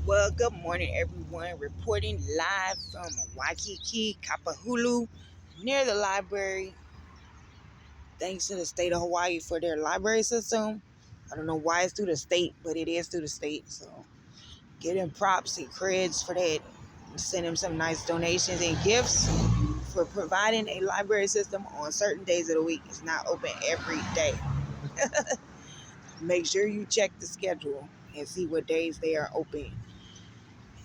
Well, good morning, everyone. Reporting live from Waikiki, Kapahulu, near the library. Thanks to the state of Hawaii for their library system. I don't know why it's through the state, but it is through the state. So, give them props and creds for that. Send them some nice donations and gifts for providing a library system on certain days of the week. It's not open every day. Make sure you check the schedule and see what days they are open.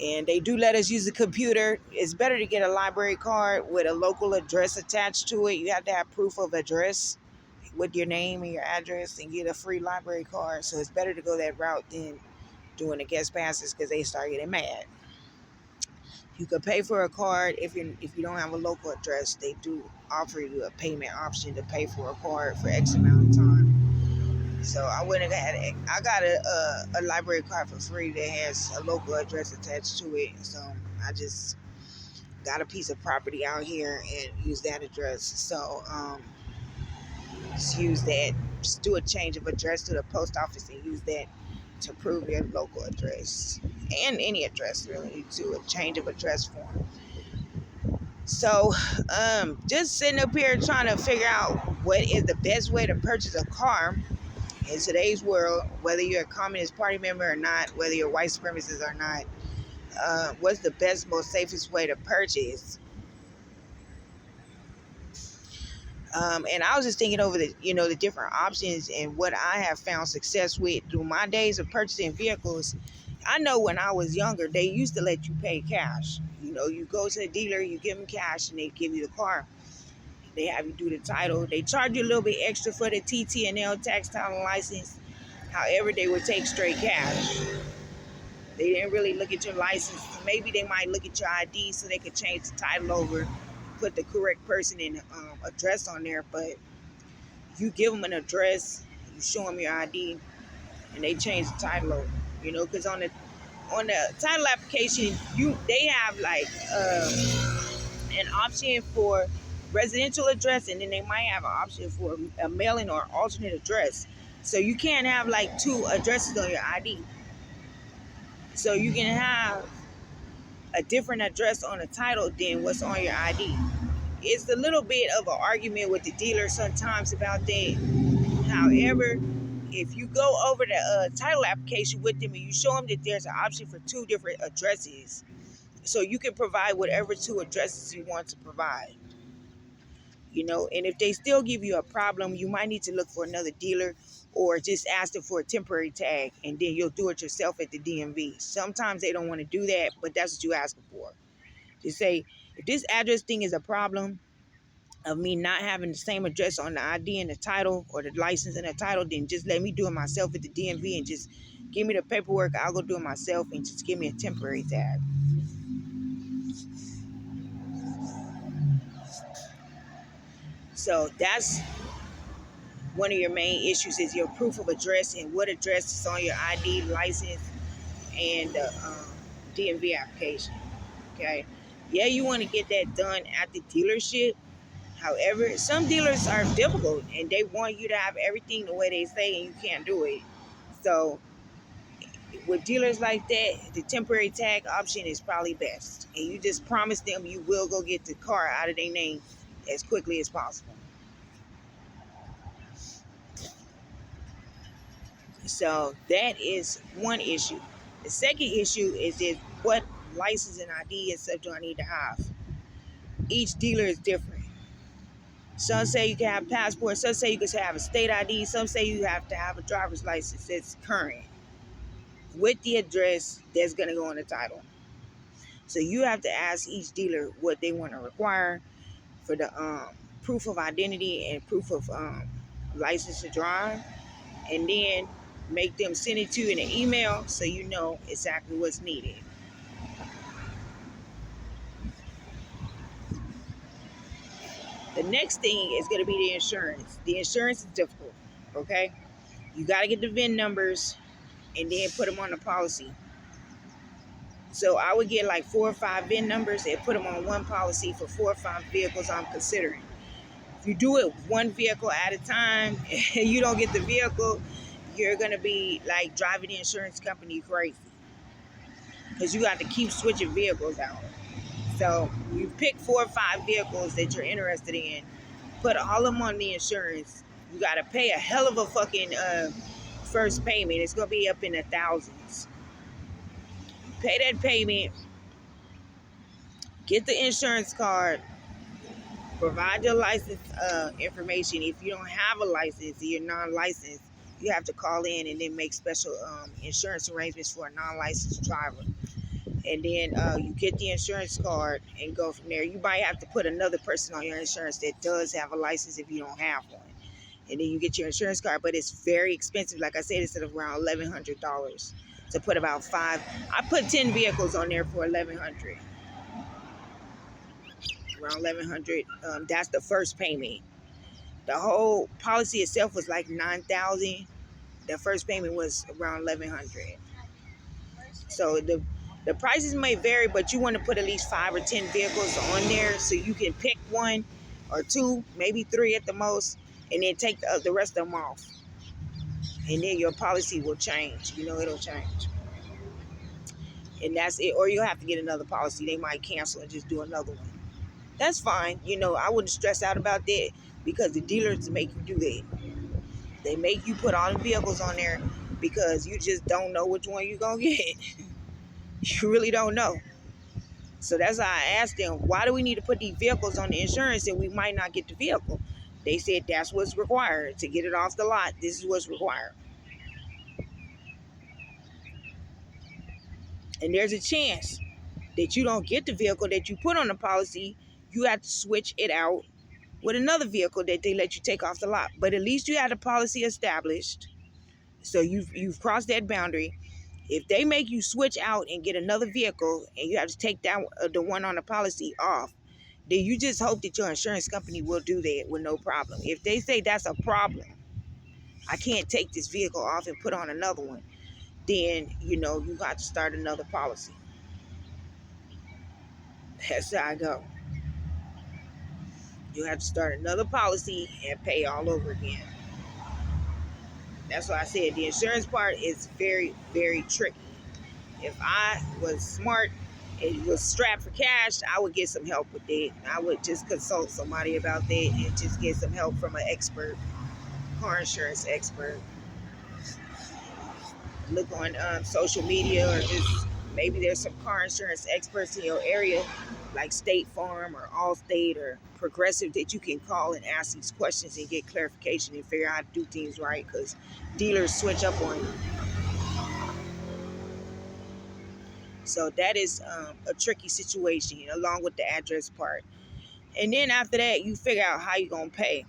And they do let us use the computer. It's better to get a library card with a local address attached to it. You have to have proof of address with your name and your address and get a free library card. So it's better to go that route than doing the guest passes because they start getting mad. You could pay for a card if you don't have a local address. They do offer you a payment option to pay for a card for X amount of time. So I went and I got a library card for free that has a local address attached to it. So I just got a piece of property out here and use that address. So just use that. Just do a change of address to the post office and use that to prove your local address and any address really. Do a change of address form. So just sitting up here trying to figure out what is the best way to purchase a car in today's world, whether you're a Communist Party member or not, whether you're white supremacist or not. What's the best, most safest way to purchase? And I was just thinking over the different options and what I have found success with through my days of purchasing vehicles. I know when I was younger, they used to let you pay cash. You go to the dealer, you give them cash, and they give you the car. They have you do the title. They charge you a little bit extra for the TT&L tax, title, and license. However, they would take straight cash. They didn't really look at your license. Maybe they might look at your ID so they could change the title over, put the correct person and address on there. But you give them an address, you show them your ID, and they change the title over. Because on the title application, they have like an option for residential address, and then they might have an option for a mailing or alternate address. So you can't have like two addresses on your ID. So you can have a different address on the title than what's on your ID. It's a little bit of an argument with the dealer sometimes about that. However, if you go over the title application with them and you show them that there's an option for two different addresses, so you can provide whatever two addresses you want to provide. And if they still give you a problem, you might need to look for another dealer or just ask them for a temporary tag, and then you'll do it yourself at the DMV. Sometimes they don't want to do that, but that's what you ask them for. Just say, if this address thing is a problem of me not having the same address on the ID and the title or the license and the title, then just let me do it myself at the DMV and just give me the paperwork. I'll go do it myself and just give me a temporary tag. So that's one of your main issues is your proof of address and what address is on your ID, license, and DMV application. Okay. Yeah, you want to get that done at the dealership. However, some dealers are difficult and they want you to have everything the way they say and you can't do it. So with dealers like that, the temporary tag option is probably best. And you just promise them you will go get the car out of their name as quickly as possible. So that is one issue. The second issue is what license and ID and stuff do I need to have? Each dealer is different. Some say you can have a passport. Some say you can have a state ID. Some say you have to have a driver's license that's current with the address that's going to go on the title. So you have to ask each dealer what they want to require for the proof of identity and proof of license to drive, and then make them send it to you in an email so you know exactly what's needed. The next thing is going to be the insurance. The insurance is difficult, okay? You got to get the VIN numbers and then put them on the policy. So I would get like 4 or 5 VIN numbers and put them on one policy for 4 or 5 vehicles I'm considering. If you do it one vehicle at a time and you don't get the vehicle, you're going to be like driving the insurance company crazy. because you got to keep switching vehicles out. So you pick 4 or 5 vehicles that you're interested in, put all of them on the insurance. You got to pay a hell of a fucking first payment. It's going to be up in the thousands. Pay that payment, get the insurance card, provide your license information. If you don't have a license, you're non-licensed, you have to call in and then make special insurance arrangements for a non-licensed driver. And then you get the insurance card and go from there. You might have to put another person on your insurance that does have a license if you don't have one. And then you get your insurance card, but it's very expensive. Like I said, it's at around $1,100 to put about 5. I put 10 vehicles on there for $1,100. Around $1,100. That's the first payment. The whole policy itself was like $9,000. The first payment was around $1,100. So the prices may vary, but you want to put at least 5 or 10 vehicles on there so you can pick 1 or 2, maybe 3 at the most, and then take the rest of them off. And then your policy will change. It'll change. And that's it. Or you'll have to get another policy. They might cancel and just do another one. That's fine. I wouldn't stress out about that because the dealers make you do that. They make you put all the vehicles on there because you just don't know which one you're going to get. You really don't know. So that's why I asked them, why do we need to put these vehicles on the insurance and we might not get the vehicle? They said that's what's required to get it off the lot. This is what's required. And there's a chance that you don't get the vehicle that you put on the policy. You have to switch it out with another vehicle that they let you take off the lot. But at least you had a policy established. So you've crossed that boundary. If they make you switch out and get another vehicle and you have to take that the one on the policy off, then you just hope that your insurance company will do that with no problem. If they say that's a problem, I can't take this vehicle off and put on another one, then you got to start another policy. That's how I go. You have to start another policy and pay all over again. That's why I said the insurance part is very, very tricky. If I was smart and was strapped for cash, I would get some help with that. I would just consult somebody about that and just get some help from an expert, car insurance expert. Look on social media, or just maybe there's some car insurance experts in your area, like State Farm or Allstate or Progressive, that you can call and ask these questions and get clarification and figure out how to do things right, because dealers switch up on you. So that is a tricky situation, along with the address part. And then after that, you figure out how you're going to pay.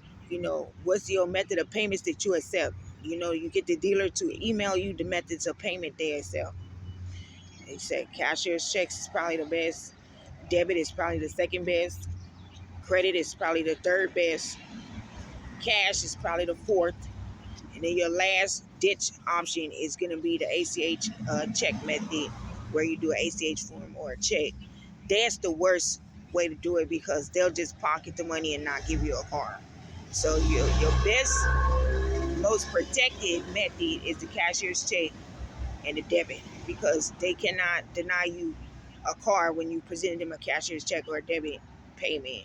What's your method of payments that you accept. You get the dealer to email you the methods of payment they accept. They said cashier's checks is probably the best. Debit is probably the second best. Credit is probably the third best. Cash is probably the fourth. And then your last ditch option is going to be the ACH check method, where you do an ACH form or a check. That's the worst way to do it because they'll just pocket the money and not give you a car. So your best, most protected method is the cashier's check and the debit, because they cannot deny you a car when you present them a cashier's check or a debit payment.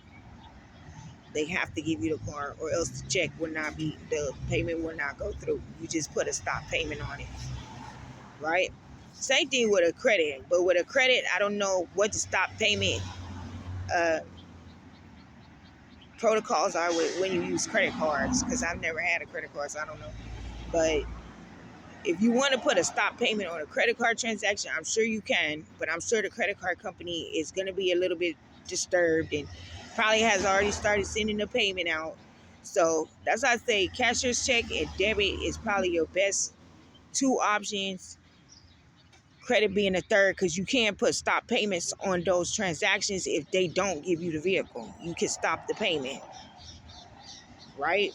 They have to give you the car, or else the payment will not go through. You just put a stop payment on it, right? Same thing with a credit, but with a credit, I don't know what the stop payment protocols are when you use credit cards, because I've never had a credit card, so I don't know. But if you want to put a stop payment on a credit card transaction, I'm sure you can, but I'm sure the credit card company is going to be a little bit disturbed and probably has already started sending the payment out. So that's why I say cashier's check and debit is probably your best 2 options. Credit being the third, because you can't put stop payments on those transactions if they don't give you the vehicle. You can stop the payment, right?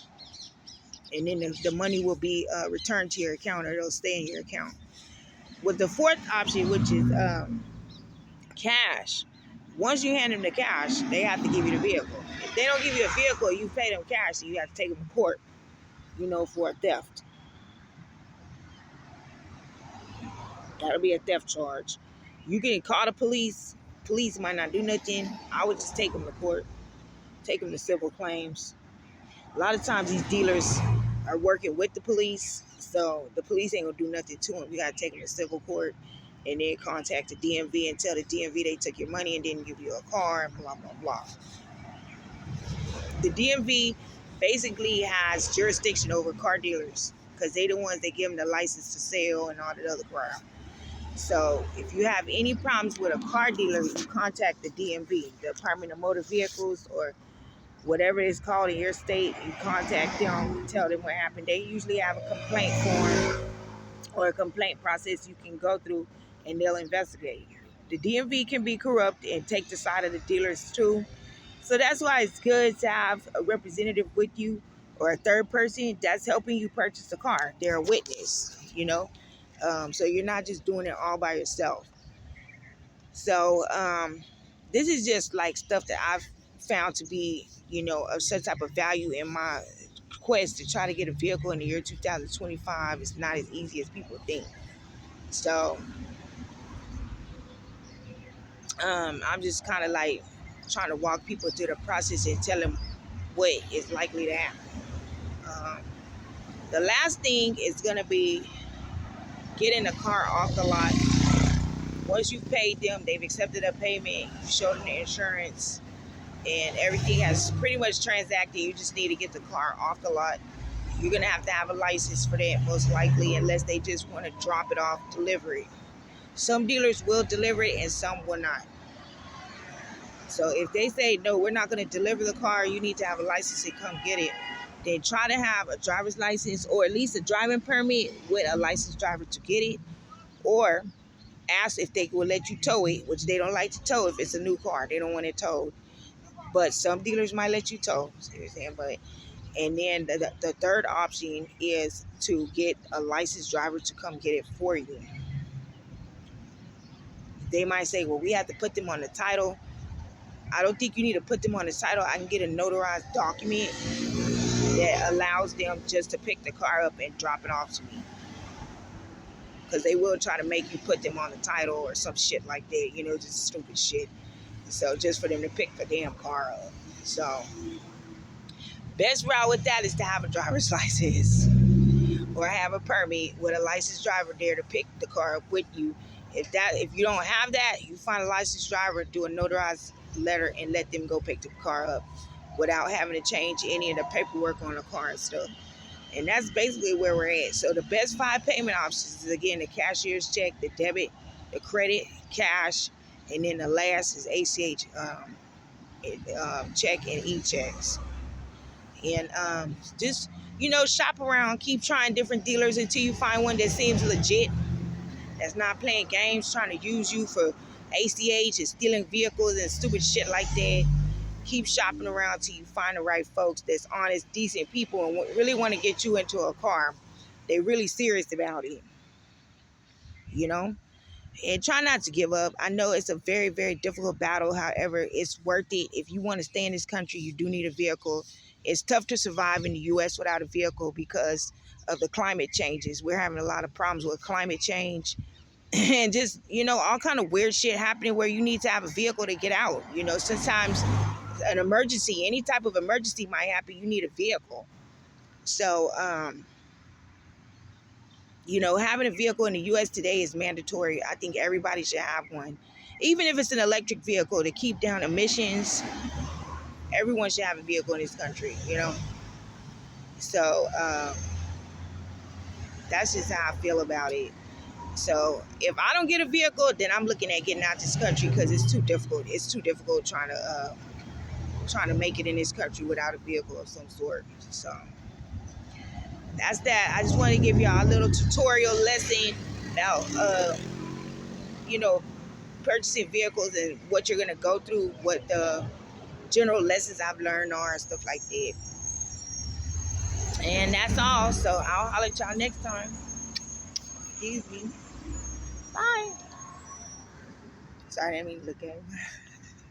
And then the money will be returned to your account, or it'll stay in your account. With the fourth option, which is cash, once you hand them the cash, they have to give you the vehicle. If they don't give you a vehicle, you pay them cash, so you have to take them to court, for a theft. That'll be a theft charge. You can call the police. Police might not do nothing. I would just take them to court, take them to civil claims. A lot of times these dealers are working with the police, so the police ain't gonna do nothing to them. You gotta take them to civil court, and then contact the DMV and tell the DMV they took your money and didn't give you a car, and blah blah blah. The DMV basically has jurisdiction over car dealers because they the ones that give them the license to sell and all that other crap. So if you have any problems with a car dealer, you contact the DMV, the Department of Motor Vehicles, or whatever it's called in your state. You contact them, tell them what happened. They usually have a complaint form or a complaint process you can go through, and they'll investigate. The DMV can be corrupt and take the side of the dealers too. So that's why it's good to have a representative with you or a third person that's helping you purchase a car. They're a witness. So you're not just doing it all by yourself. So this is just like stuff that I've found to be, of some type of value in my quest to try to get a vehicle in the year 2025. It's not as easy as people think. So I'm just kind of like trying to walk people through the process and tell them what is likely to happen. The last thing is going to be getting the car off the lot. Once you've paid them, they've accepted a payment, you showed them the insurance, and everything has pretty much transacted. You just need to get the car off the lot. You're going to have a license for that, most likely, unless they just want to drop it off, deliver it. Some dealers will deliver it and some will not. So if they say, no, we're not going to deliver the car, you need to have a license to come get it, then try to have a driver's license or at least a driving permit with a licensed driver to get it, or ask if they will let you tow it, which they don't like to tow if it's a new car. They don't want it towed. But some dealers might let you tow. And then the third option is to get a licensed driver to come get it for you. They might say, well, we have to put them on the title. I don't think you need to put them on the title. I can get a notarized document that allows them just to pick the car up and drop it off to me. Because they will try to make you put them on the title or some shit like that, just stupid shit. So just for them to pick the damn car up. So best route with that is to have a driver's license or have a permit with a licensed driver there to pick the car up with you. If you don't have that, you find a licensed driver, do a notarized letter, and let them go pick the car up without having to change any of the paperwork on the car and stuff. And that's basically where we're at. So the best 5 payment options is, again, the cashier's check, the debit, the credit, cash, and then the last is ACH check and e-checks. And just, shop around, keep trying different dealers until you find one that seems legit, that's not playing games, trying to use you for ACH and stealing vehicles and stupid shit like that. Keep shopping around till you find the right folks that's honest, decent people and really want to get you into a car. They're really serious about it, And try not to give up. I know it's a very, very difficult battle. However, it's worth it. If you want to stay in this country, you do need a vehicle. It's tough to survive in the U.S. without a vehicle because of the climate changes. We're having a lot of problems with climate change. And just, all kind of weird shit happening where you need to have a vehicle to get out. Sometimes an emergency, any type of emergency might happen, you need a vehicle. So, having a vehicle in the U.S. today is mandatory. I think everybody should have one. Even if it's an electric vehicle to keep down emissions, everyone should have a vehicle in this country, So, that's just how I feel about it. So if I don't get a vehicle, then I'm looking at getting out this country because it's too difficult. It's too difficult trying to make it in this country without a vehicle of some sort. So that's that. I just want to give y'all a little tutorial lesson about purchasing vehicles and what you're gonna go through, what the general lessons I've learned are and stuff like that. And that's all. So I'll holler at y'all next time. Excuse me. Bye. Sorry, I didn't mean to look at him.